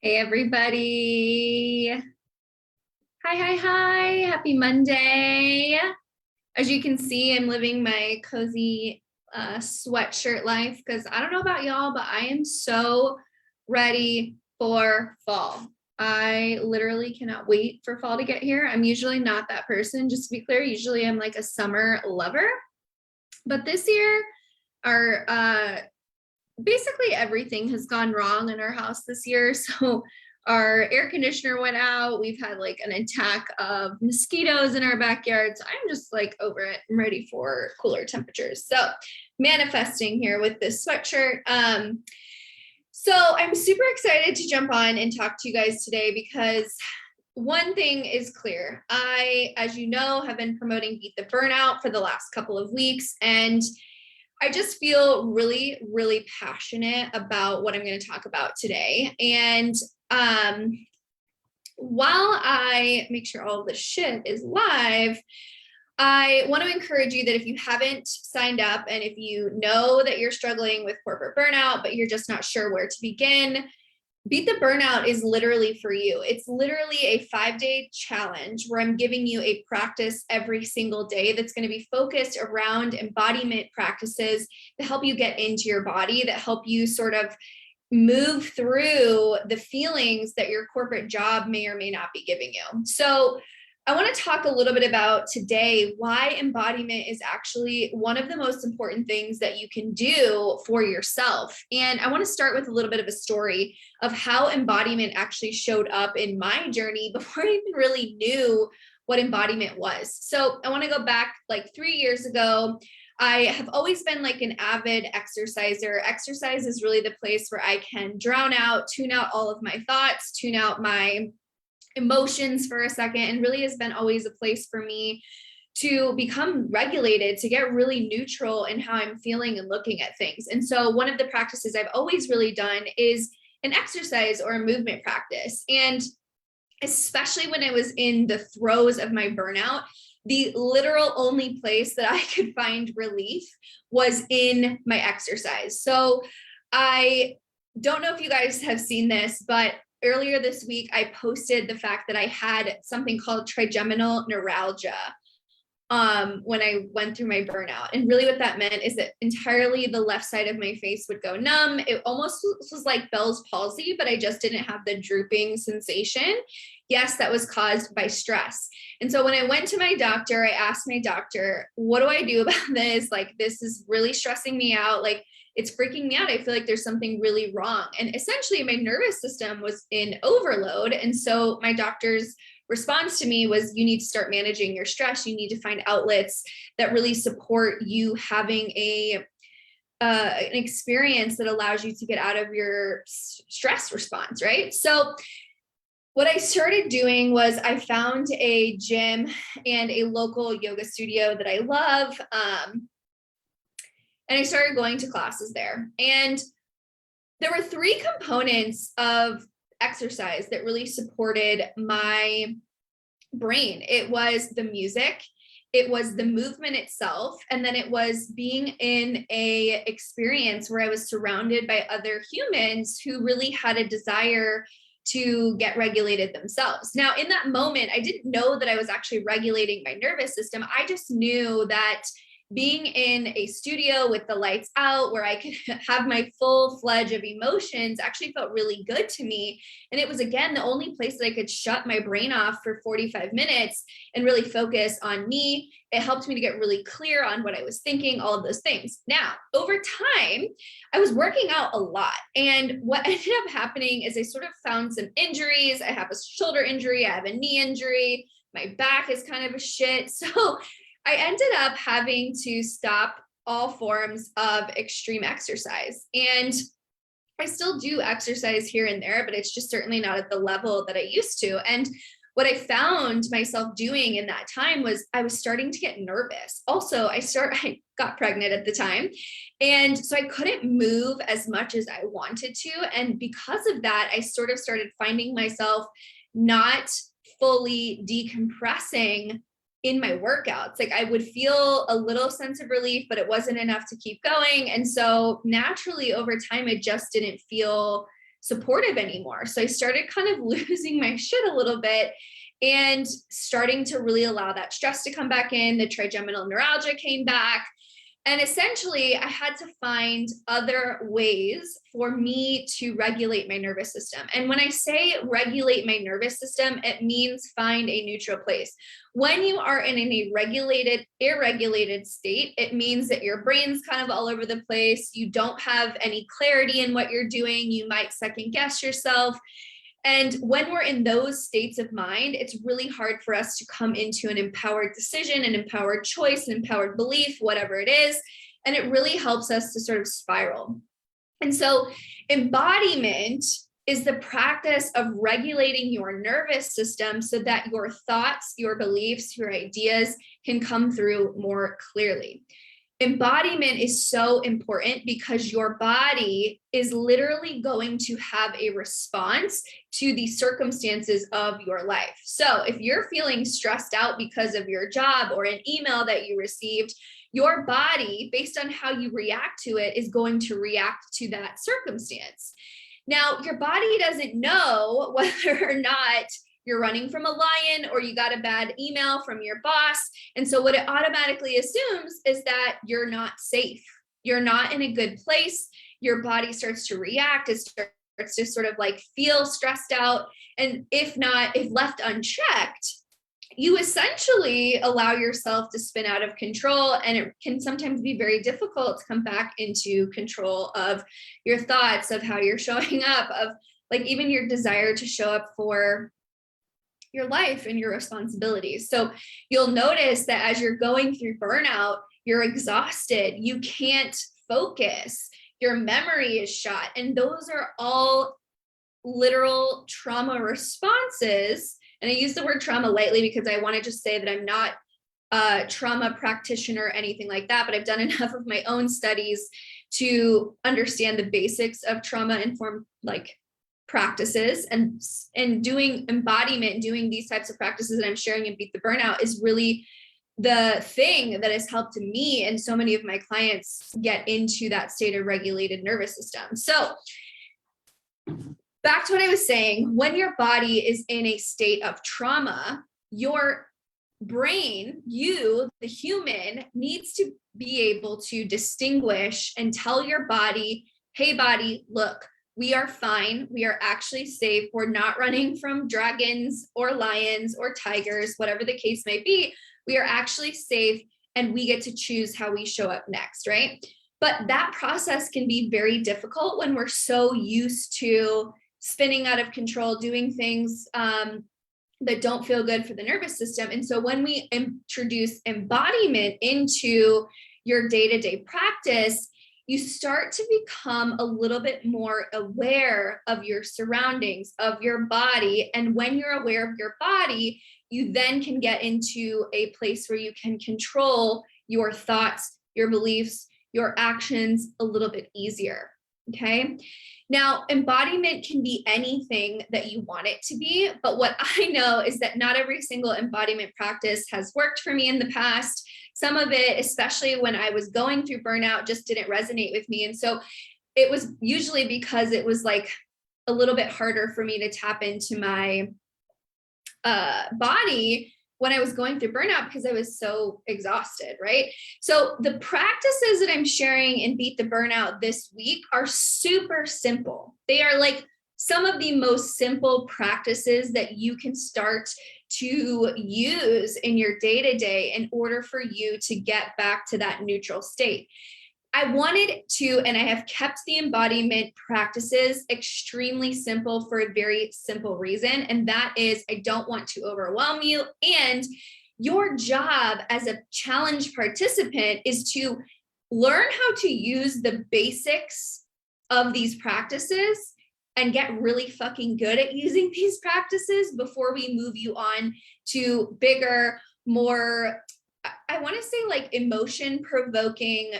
Hey everybody. Hi. Happy Monday. As you can see, I'm living my cozy sweatshirt life because I don't know about y'all, but I am so ready for fall. I literally cannot wait for fall to get here. I'm usually not that person, just to be clear. Usually I'm like a summer lover. But this year, our basically everything has gone wrong in our house this year. So our air conditioner went out. We've had like an attack of mosquitoes in our backyard. So I'm just like over it. I'm ready for cooler temperatures. So manifesting here with this sweatshirt. So I'm super excited to jump on and talk to you guys today because one thing is clear. I, as you know, have been promoting Beat the Burnout for the last couple of weeks, and I just feel really passionate about what I'm going to talk about today. And while I make sure all of this shit is live, I want to encourage you that if you haven't signed up and if you know that you're struggling with corporate burnout, but you're just not sure where to begin, Beat the Burnout is literally for you. It's literally a 5-day challenge where I'm giving you a practice every single day that's going to be focused around embodiment practices to help you get into your body, that help you sort of move through the feelings that your corporate job may or may not be giving you. So I want to talk a little bit about today why embodiment is actually one of the most important things that you can do for yourself. And I want to start with a little bit of a story of how embodiment actually showed up in my journey before I even really knew what embodiment was. So I want to go back like 3 years ago. I have always been like an avid exerciser. Exercise is really the place where I can tune out all of my thoughts, tune out my emotions for a second, and really has been always a place for me to become regulated, to get really neutral in how I'm feeling and looking at things. And so one of the practices I've always really done is an exercise or a movement practice. And especially when I was in the throes of my burnout, the literal only place that I could find relief was in my exercise. So I don't know if you guys have seen this, but earlier this week, I posted the fact that I had something called trigeminal neuralgia when I went through my burnout. And really what that meant is that entirely the left side of my face would go numb. It almost was like Bell's palsy, but I just didn't have the drooping sensation. Yes, that was caused by stress. And so when I went to my doctor, I asked my doctor, what do I do about this? Like, this is really stressing me out. Like, it's freaking me out. I feel like there's something really wrong. And essentially my nervous system was in overload. And so my doctor's response to me was, you need to start managing your stress. You need to find outlets that really support you having an experience that allows you to get out of your stress response, right? So what I started doing was I found a gym and a local yoga studio that I love. And I started going to classes there. And there were 3 components of exercise that really supported my brain. It was the music, it was the movement itself, and then it was being in a experience where I was surrounded by other humans who really had a desire to get regulated themselves. Now, in that moment, I didn't know that I was actually regulating my nervous system. I just knew that being in a studio with the lights out where I could have my full fledged of emotions actually felt really good to me. And it was, again, the only place that I could shut my brain off for 45 minutes and really focus on me. It helped me to get really clear on what I was thinking, all of those things. Now, over time, I was working out a lot. And what ended up happening is I sort of found some injuries. I have a shoulder injury, I have a knee injury, my back is kind of a shit. So I ended up having to stop all forms of extreme exercise. And I still do exercise here and there, but it's just certainly not at the level that I used to. And what I found myself doing in that time was I was starting to get nervous. Also, I got pregnant at the time. And so I couldn't move as much as I wanted to. And because of that, I sort of started finding myself not fully decompressing in my workouts. Like, I would feel a little sense of relief, but it wasn't enough to keep going. And so naturally over time, I just didn't feel supportive anymore. So I started kind of losing my shit a little bit and starting to really allow that stress to come back in. The trigeminal neuralgia came back. And essentially, I had to find other ways for me to regulate my nervous system. And when I say regulate my nervous system, it means find a neutral place. When you are in a irregulated state, it means that your brain's kind of all over the place. You don't have any clarity in what you're doing. You might second guess yourself. And when we're in those states of mind, it's really hard for us to come into an empowered decision, an empowered choice, an empowered belief, whatever it is. And it really helps us to sort of spiral. And so embodiment is the practice of regulating your nervous system so that your thoughts, your beliefs, your ideas can come through more clearly. Embodiment is so important because your body is literally going to have a response to the circumstances of your life. So if you're feeling stressed out because of your job or an email that you received, your body, based on how you react to it, is going to react to that circumstance. Now, your body doesn't know whether or not you're running from a lion or you got a bad email from your boss. And so what it automatically assumes is that you're not safe. You're not in a good place. Your body starts to react. It starts to sort of like feel stressed out. And if left unchecked, you essentially allow yourself to spin out of control. And it can sometimes be very difficult to come back into control of your thoughts, of how you're showing up, of like even your desire to show up for your life and your responsibilities. So you'll notice that as you're going through burnout, you're exhausted, you can't focus, your memory is shot. And those are all literal trauma responses. And I use the word trauma lightly because I want to just say that I'm not a trauma practitioner or anything like that, but I've done enough of my own studies to understand the basics of trauma-informed like practices, and doing embodiment, doing these types of practices that I'm sharing in Beat the Burnout is really the thing that has helped me and so many of my clients get into that state of regulated nervous system. So back to what I was saying, when your body is in a state of trauma, your brain, you, the human, needs to be able to distinguish and tell your body, hey body, look, we are fine. We are actually safe. We're not running from dragons or lions or tigers, whatever the case may be. We are actually safe and we get to choose how we show up next, right? But that process can be very difficult when we're so used to spinning out of control, doing things that don't feel good for the nervous system. And so when we introduce embodiment into your day-to-day practice, you start to become a little bit more aware of your surroundings, of your body. And when you're aware of your body, you then can get into a place where you can control your thoughts, your beliefs, your actions a little bit easier. Okay. Now, embodiment can be anything that you want it to be, but what I know is that not every single embodiment practice has worked for me in the past. Some of it, especially when I was going through burnout, just didn't resonate with me. And so it was usually because it was like a little bit harder for me to tap into my body when I was going through burnout because I was so exhausted, right? So the practices that I'm sharing in Beat the Burnout this week are super simple. They are like some of the most simple practices that you can start to use in your day-to-day in order for you to get back to that neutral state. I wanted to, and I have kept the embodiment practices extremely simple for a very simple reason. And that is, I don't want to overwhelm you. And your job as a challenge participant is to learn how to use the basics of these practices and get really fucking good at using these practices before we move you on to bigger, more, I want to say like emotion provoking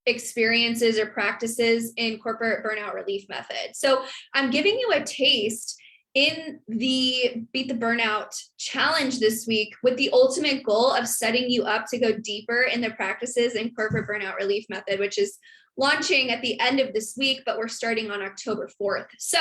experiences or practices in corporate burnout relief method. So I'm giving you a taste in the Beat the Burnout challenge this week with the ultimate goal of setting you up to go deeper in the practices in corporate burnout relief method, which is launching at the end of this week, but we're starting on October 4th. So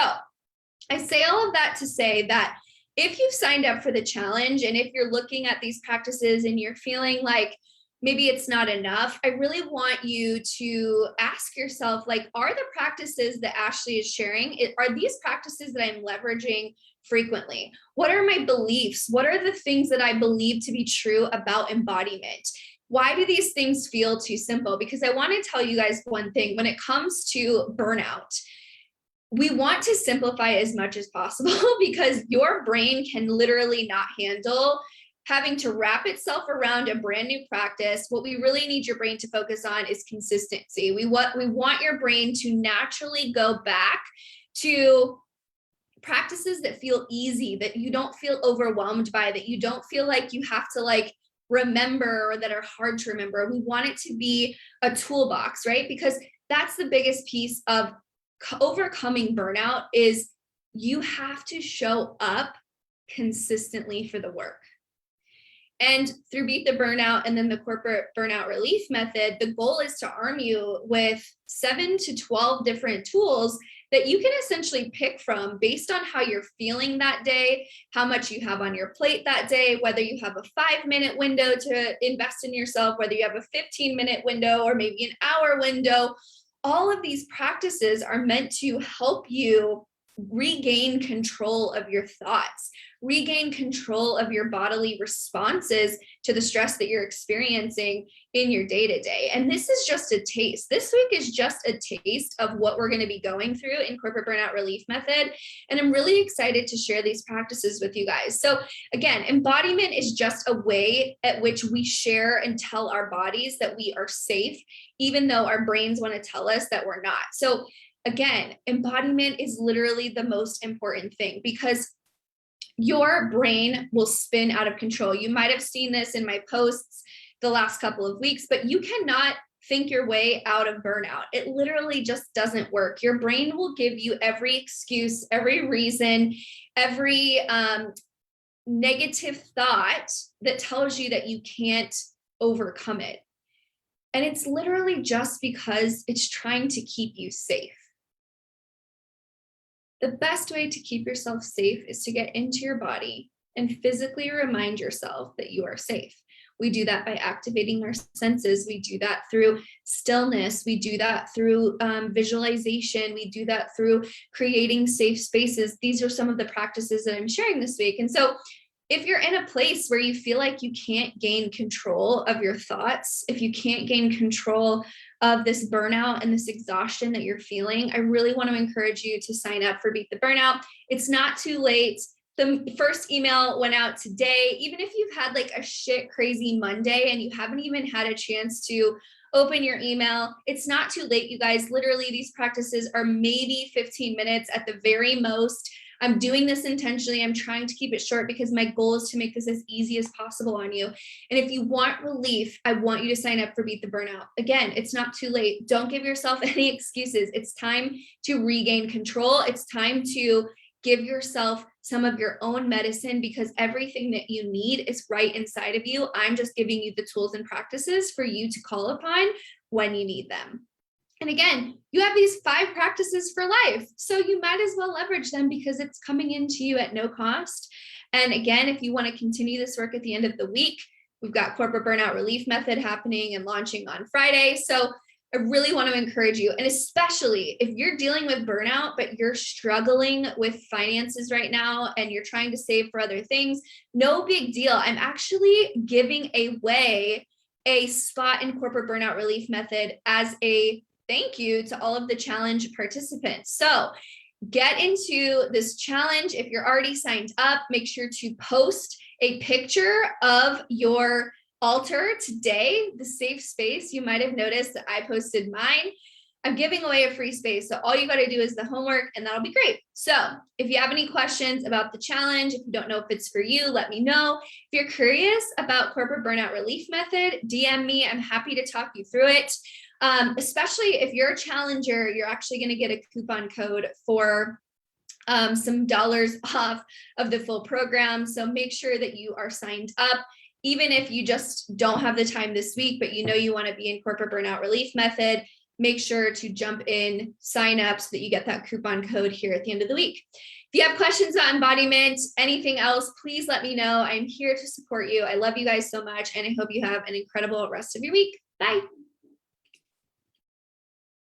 I say all of that to say that if you've signed up for the challenge and if you're looking at these practices and you're feeling like maybe it's not enough, I really want you to ask yourself, like, are the practices that Ashley is sharing, are these practices that I'm leveraging frequently? What are my beliefs? What are the things that I believe to be true about embodiment? Why do these things feel too simple? Because I want to tell you guys one thing: when it comes to burnout, we want to simplify as much as possible because your brain can literally not handle having to wrap itself around a brand new practice. What we really need your brain to focus on is consistency. We want your brain to naturally go back to practices that feel easy, that you don't feel overwhelmed by, that you don't feel like you have to like remember or that are hard to remember. We want it to be a toolbox, right? Because that's the biggest piece of overcoming burnout is you have to show up consistently for the work. And through Beat the Burnout and then the corporate burnout relief method, the goal is to arm you with 7 to 12 different tools that you can essentially pick from based on how you're feeling that day, how much you have on your plate that day, whether you have a 5-minute window to invest in yourself, whether you have a 15-minute window or maybe an hour window. All of these practices are meant to help you regain control of your thoughts, regain control of your bodily responses to the stress that you're experiencing in your day-to-day. And this is just a taste. This week is just a taste of what we're going to be going through in corporate burnout relief method. And I'm really excited to share these practices with you guys. So again, embodiment is just a way at which we share and tell our bodies that we are safe, even though our brains want to tell us that we're not. So again, embodiment is literally the most important thing because your brain will spin out of control. You might have seen this in my posts the last couple of weeks, but you cannot think your way out of burnout. It literally just doesn't work. Your brain will give you every excuse, every reason, every negative thought that tells you that you can't overcome it. And it's literally just because it's trying to keep you safe. The best way to keep yourself safe is to get into your body and physically remind yourself that you are safe. We do that by activating our senses. We do that through stillness. We do that through visualization. We do that through creating safe spaces. These are some of the practices that I'm sharing this week. And so if you're in a place where you feel like you can't gain control of your thoughts, if you can't gain control of this burnout and this exhaustion that you're feeling, I really want to encourage you to sign up for Beat the Burnout. It's not too late. The first email went out today. Even if you've had like a shit crazy Monday and you haven't even had a chance to open your email, it's not too late, you guys. Literally, these practices are maybe 15 minutes at the very most. I'm doing this intentionally. I'm trying to keep it short because my goal is to make this as easy as possible on you. And if you want relief, I want you to sign up for Beat the Burnout. Again, it's not too late. Don't give yourself any excuses. It's time to regain control. It's time to give yourself some of your own medicine because everything that you need is right inside of you. I'm just giving you the tools and practices for you to call upon when you need them. And again, you have these 5 practices for life. So you might as well leverage them because it's coming into you at no cost. And again, if you want to continue this work at the end of the week, we've got corporate burnout relief method happening and launching on Friday. So I really want to encourage you. And especially if you're dealing with burnout, but you're struggling with finances right now and you're trying to save for other things, no big deal. I'm actually giving away a spot in corporate burnout relief method as a thank you to all of the challenge participants. So get into this challenge. If you're already signed up, make sure to post a picture of your altar today, the safe space. You might have noticed that I posted mine. I'm giving away a free space. So all you got to do is the homework and that'll be great. So if you have any questions about the challenge, if you don't know if it's for you, let me know. If you're curious about corporate burnout relief method, DM me. I'm happy to talk you through it. Especially if you're a challenger, you're actually going to get a coupon code for some dollars off of the full program. So make sure that you are signed up. Even if you just don't have the time this week, but you know you want to be in corporate burnout relief method, make sure to jump in, sign up so that you get that coupon code here at the end of the week. If you have questions on embodiment, anything else, please let me know. I'm here to support you. I love you guys so much, and I hope you have an incredible rest of your week. Bye.